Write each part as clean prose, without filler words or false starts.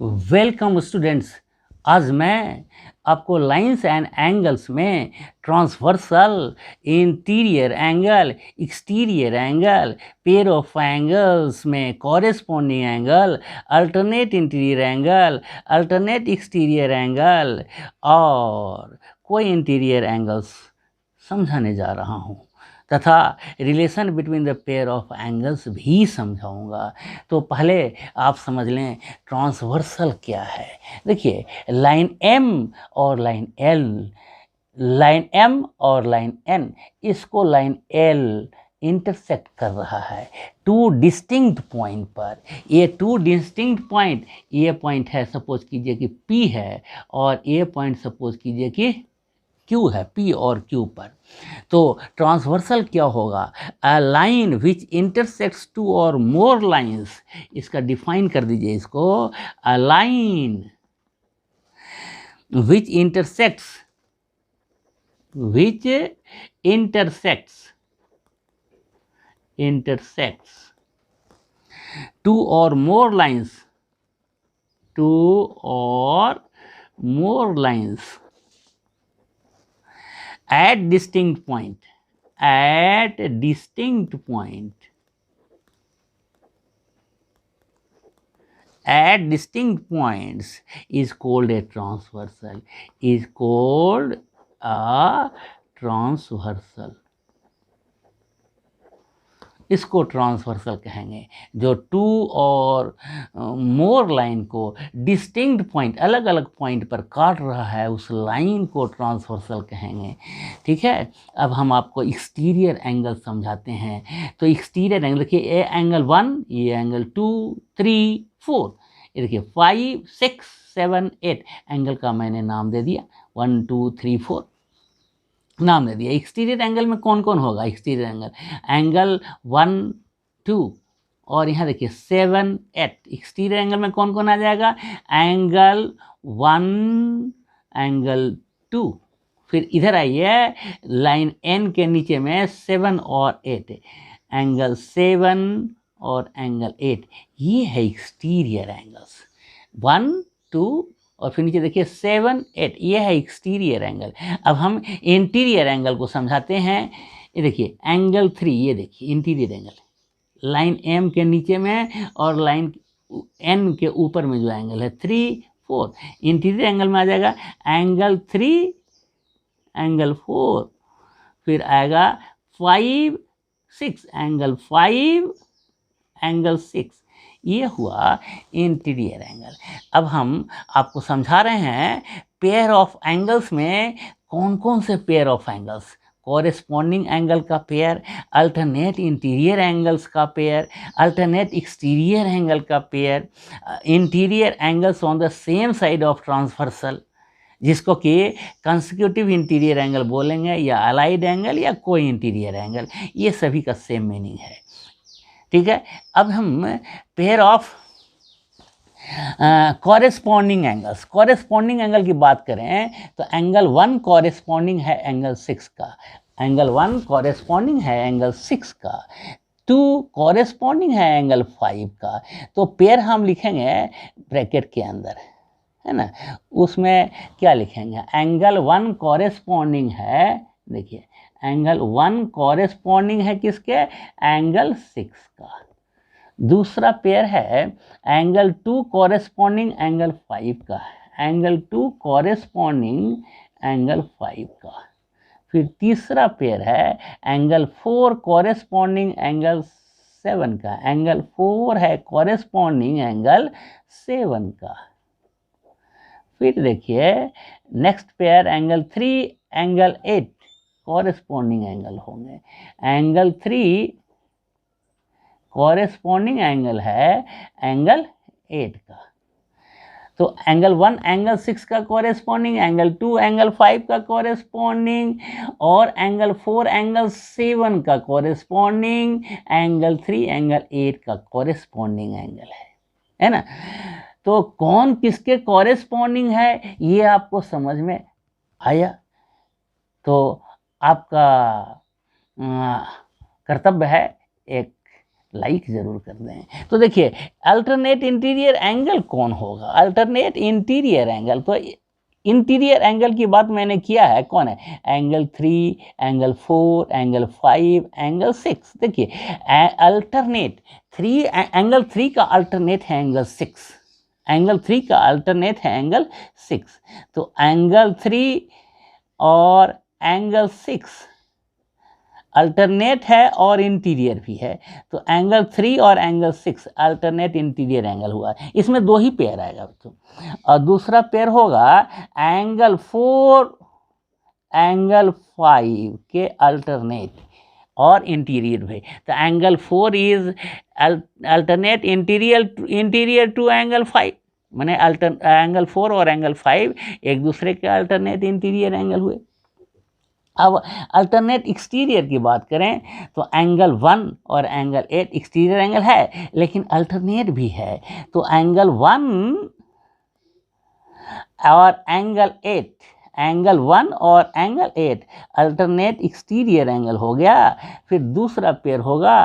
Welcome students. आज मैं आपको लाइंस एंड एंगल्स में transversal, interior angle, exterior angle, pair of angles में corresponding angle, alternate interior angle, alternate exterior angle और कोई इंटीरियर एंगल्स समझाने जा रहा हूँ तथा relation between the pair of angles भी समझाऊंगा। तो पहले आप समझ लें ट्रांसवर्सल क्या है। देखिए, लाइन एम और लाइन एल, लाइन एम और लाइन एन, इसको लाइन एल इंटरसेक्ट कर रहा है टू डिस्टिंक्ट पॉइंट पर। ये टू डिस्टिंक्ट पॉइंट, ये पॉइंट है सपोज कीजिए कि P है और ये पॉइंट सपोज कीजिए कि Q है, P और Q पर। तो ट्रांसवर्सल क्या होगा? A line which intersects two or more lines, इसका डिफाइन कर दीजिए इसको। A line which intersects two or more lines, at distinct points is called a transversal, इसको ट्रांसवर्सल कहेंगे। जो टू और मोर लाइन को डिस्टिंक्ट पॉइंट, अलग अलग पॉइंट पर काट रहा है, उस लाइन को ट्रांसवर्सल कहेंगे। ठीक है, अब हम आपको एक्सटीरियर एंगल समझाते हैं। तो एक्सटीरियर एंगल देखिए, ये एंगल 1, ये एंगल 2, 3, 4, ये देखिए 5, 6, 7, 8 एंगल का मैंने नाम दे दिया, 1, 2, 3, 4 नाम दे दिया। एक्सटीरियर एंगल में कौन कौन होगा? एक्सटीरियर एंगल 1, 2 और यहाँ देखिए 7, 8। एक्सटीरियर एंगल में कौन कौन आ जाएगा? Angle 1, angle 2। फिर इधर आइए, लाइन एन के नीचे में 7 और 8, एंगल 7 और एंगल 8, ये है एक्सटीरियर एंगल्स। 1, 2 और फिर नीचे देखिए 7, 8, ये है एक्सटीरियर एंगल। अब हम इंटीरियर एंगल को समझाते हैं। ये देखिए एंगल 3, ये देखिए इंटीरियर एंगल, लाइन एम के नीचे में और लाइन एन के ऊपर में जो एंगल है 3, 4, इंटीरियर एंगल में आ जाएगा एंगल 3, एंगल 4, फिर आएगा 5, 6, एंगल 5, एंगल 6, ये हुआ इंटीरियर एंगल। अब हम आपको समझा रहे हैं पेयर ऑफ एंगल्स में कौन कौन से pair of angles, corresponding angle का पेयर, अल्टरनेट इंटीरियर एंगल्स का पेयर, अल्टरनेट एक्सटीरियर एंगल का pair, interior angles on the same side of transversal, जिसको कि कंसेक्यूटिव इंटीरियर एंगल बोलेंगे, या अलाइड एंगल, या कोई इंटीरियर एंगल, ये सभी का सेम मीनिंग है। ठीक है, अब हम पेयर ऑफ कॉरेस्पॉन्डिंग एंगल की बात करें तो एंगल 1 कॉरेस्पॉन्डिंग है एंगल 6 का, एंगल 1 कॉरेस्पॉन्डिंग है एंगल 6 का, 2 कॉरेस्पॉन्डिंग है एंगल 5 का। तो पेयर हम लिखेंगे ब्रैकेट के अंदर, है ना, उसमें क्या लिखेंगे? एंगल 1 कॉरेस्पॉन्डिंग है, देखिए एंगल 1 कॉरेस्पॉन्डिंग है किसके? एंगल 6 का। दूसरा पेयर है एंगल 2 कॉरेस्पॉन्डिंग एंगल 5 का, एंगल 2 कॉरेस्पॉन्डिंग एंगल 5 का। फिर तीसरा पेयर है एंगल 4 कॉरेस्पॉन्डिंग एंगल 7 का, एंगल 4 है कॉरेस्पॉन्डिंग एंगल 7 का। फिर देखिए next pair angle 3, angle 8 corresponding angle होंगे। एंगल 3 कॉरेस्पॉन्डिंग एंगल है एंगल 8 का। तो एंगल 1 एंगल 6 का कॉरेस्पॉन्डिंग, एंगल 2 एंगल 5 का कॉरेस्पॉन्डिंग, और एंगल 4 एंगल 7 का कॉरेस्पॉन्डिंग, एंगल 3 एंगल 8 का कॉरेस्पॉन्डिंग एंगल है ना। तो कौन किसके कॉरेस्पॉन्डिंग है ये आपको समझ में आया। तो आपका कर्तव्य है एक लाइक ज़रूर कर दें। तो देखिए अल्टरनेट इंटीरियर एंगल कौन होगा, अल्टरनेट इंटीरियर एंगल, तो इंटीरियर एंगल की बात मैंने किया है, कौन है, एंगल 3, एंगल 4, एंगल 5, एंगल 6। देखिए अल्टरनेट 3, एंगल 3 का अल्टरनेट है एंगल 6, एंगल 3 का अल्टरनेट है एंगल 6। तो एंगल 3 और एंगल 6 अल्टरनेट है और इंटीरियर भी है, तो एंगल 3 और एंगल 6 अल्टरनेट इंटीरियर एंगल हुआ। इसमें दो ही पेयर आएगा बच्चों, और दूसरा पेयर होगा एंगल 4 एंगल 5 के अल्टरनेट और इंटीरियर भी। तो angle 4 is alternate interior to angle 5, माने एंगल 4 और एंगल 5 एक दूसरे के अल्टरनेट इंटीरियर एंगल हुए। अब अल्टरनेट एक्सटीरियर की बात करें तो एंगल 1 और एंगल 8 एक्सटीरियर एंगल है, लेकिन अल्टरनेट भी है। तो एंगल 1 और एंगल 8, एंगल 1 और एंगल 8 अल्टरनेट एक्सटीरियर एंगल हो गया। फिर दूसरा पेयर होगा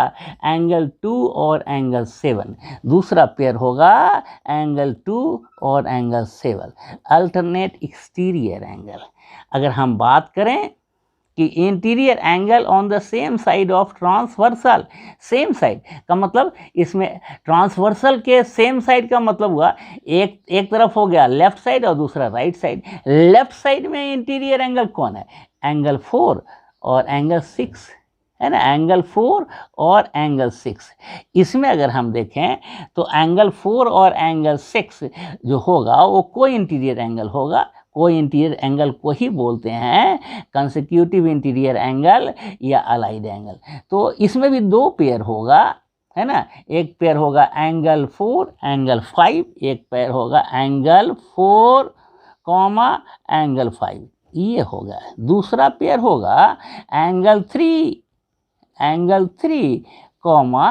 एंगल 2 और एंगल 7, दूसरा पेयर होगा एंगल 2 और एंगल 7 अल्टरनेट एक्सटीरियर एंगल। अगर हम बात करें कि interior angle on the same side of transversal, same side का मतलब इसमें ट्रांसवर्सल के सेम साइड का मतलब हुआ एक तरफ हो गया लेफ्ट साइड और दूसरा राइट साइड। लेफ्ट साइड में इंटीरियर एंगल कौन है, एंगल 4 और एंगल 6 है ना, एंगल 4 और एंगल 6। इसमें अगर हम देखें तो एंगल 4 और एंगल 6 जो होगा वो कोई इंटीरियर एंगल होगा। कोई इंटीरियर एंगल को ही बोलते हैं कंसेक्यूटिव इंटीरियर एंगल या अलाइड एंगल। तो इसमें भी दो पेयर होगा, है ना, एक पेयर होगा एंगल 4 एंगल 5, एक पेयर होगा एंगल 4 कॉमा एंगल 5, ये होगा। दूसरा पेयर होगा एंगल 3 कॉमा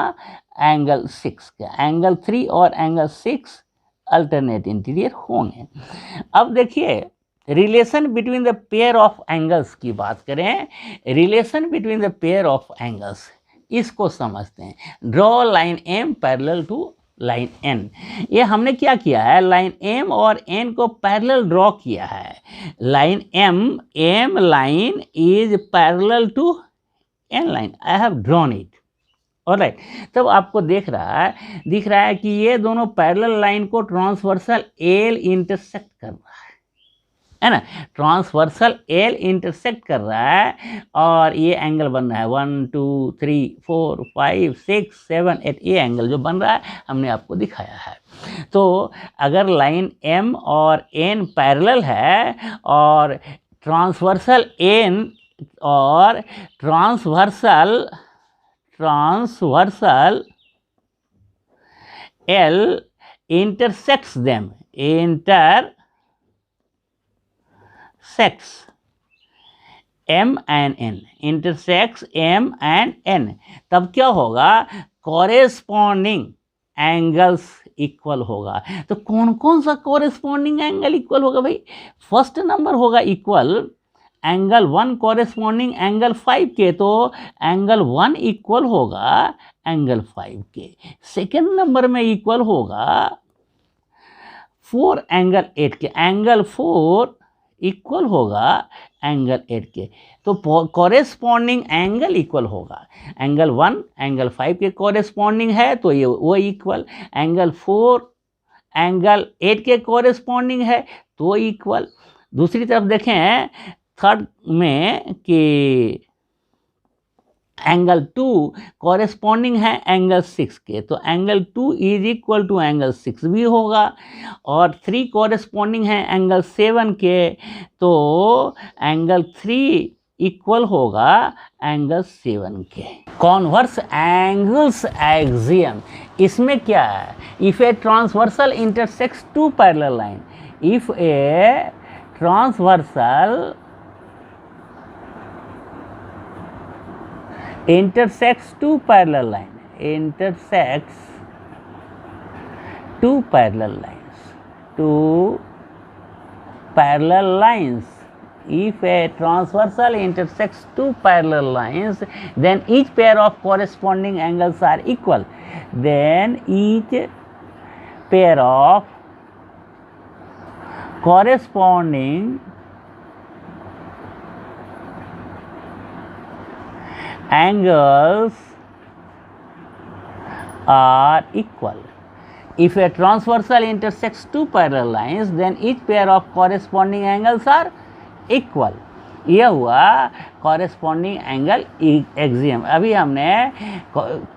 एंगल 6 का। एंगल 3 और एंगल 6 अल्टरनेट इंटीरियर होंगे। अब देखिए relation between the pair of angles की बात करें, relation between the pair of angles, इसको समझते हैं। Draw line M parallel to line N. ये हमने क्या किया है, लाइन एम और एन को पैरेलल ड्रॉ किया है। Line M line is parallel to N line, I have drawn it. Alright, तब आपको दिख रहा है कि ये दोनों पैरेलल लाइन को ट्रांसवर्सल एल इंटरसेक्ट कर रहा है ना, ट्रांसवर्सल एल इंटरसेक्ट कर रहा है और ये एंगल बन रहा है 1 2 3 4 5 6 7 8, ये एंगल जो बन रहा है हमने आपको दिखाया है। तो अगर लाइन एम और एन पैरेलल है और ट्रांसवर्सल एन और transversal L intersects them, intersects M and N, intersects M and N, तब क्या होगा, कॉरेस्पॉन्डिंग एंगल्स इक्वल होगा। तो कौन कौन सा कॉरेस्पॉन्डिंग एंगल इक्वल होगा भाई, फर्स्ट नंबर होगा इक्वल एंगल 1 कॉरेस्पॉन्डिंग एंगल 5 के, तो एंगल 1 इक्वल होगा एंगल 5 के। सेकेंड नंबर में इक्वल होगा 4 एंगल 8 के, एंगल 4 इक्वल होगा एंगल 8 के। तो कॉरेस्पॉन्डिंग एंगल इक्वल होगा, एंगल 1 एंगल 5 के कॉरेस्पॉन्डिंग है तो ये वो इक्वल, एंगल 4 एंगल 8 के कॉरेस्पॉन्डिंग है तो इक्वल। दूसरी तरफ देखें थर्ड में कि एंगल 2 कॉरेस्पॉन्डिंग है एंगल 6 के, तो angle 2 is equal to angle 6 भी होगा। और 3 कॉरेस्पॉन्डिंग है एंगल 7 के, तो एंगल 3 इक्वल होगा एंगल 7 के। कॉन्वर्स एंगल्स एक्सियम, इसमें क्या है, if a transversal intersects two parallel line, if a transversal intersects two parallel lines, intersects two parallel lines, two parallel lines, if a transversal intersects two parallel lines, then each pair of corresponding angles are equal. Then each pair of corresponding angles are equal. If a transversal intersects two parallel lines, then each pair of corresponding angles are equal. यह हुआ corresponding angle axiom. अभी हमने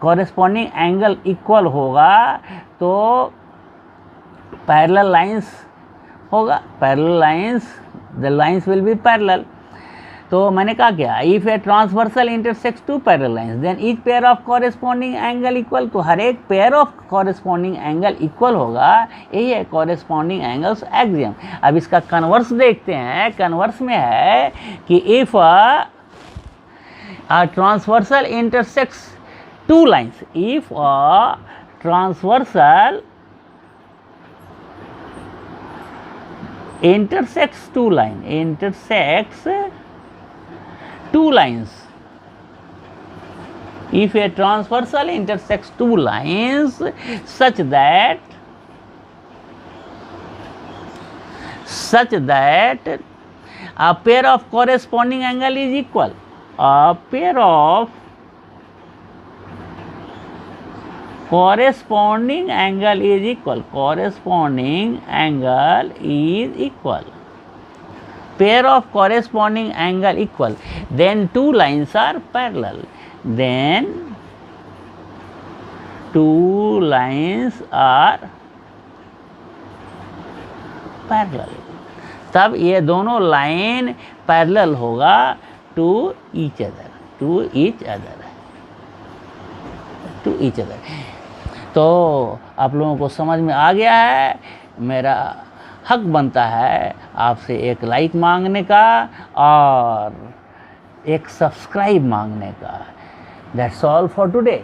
corresponding angle equal होगा तो parallel lines होगा, parallel lines, the lines will be parallel. तो मैंने कहा क्या, if a transversal intersects two parallel lines then each pair of corresponding angle equal, तो हर एक pair of corresponding angle equal होगा, यही है कॉरेस्पॉन्डिंग एंगल्स एक्सियम. अब इसका कन्वर्स देखते हैं. कन्वर्स में है कि if a transversal intersects two lines, if a transversal intersects two lines, if a transversal intersects two lines such that a pair of corresponding angle is equal, a pair of corresponding angle is equal, pair of corresponding angle equal, then two lines are parallel, तब ये दोनों line parallel होगा to each other. तो आप लोगों को समझ में आ गया है. मेरा हक बनता है आपसे एक लाइक मांगने का और एक सब्सक्राइब मांगने का. That's all for today.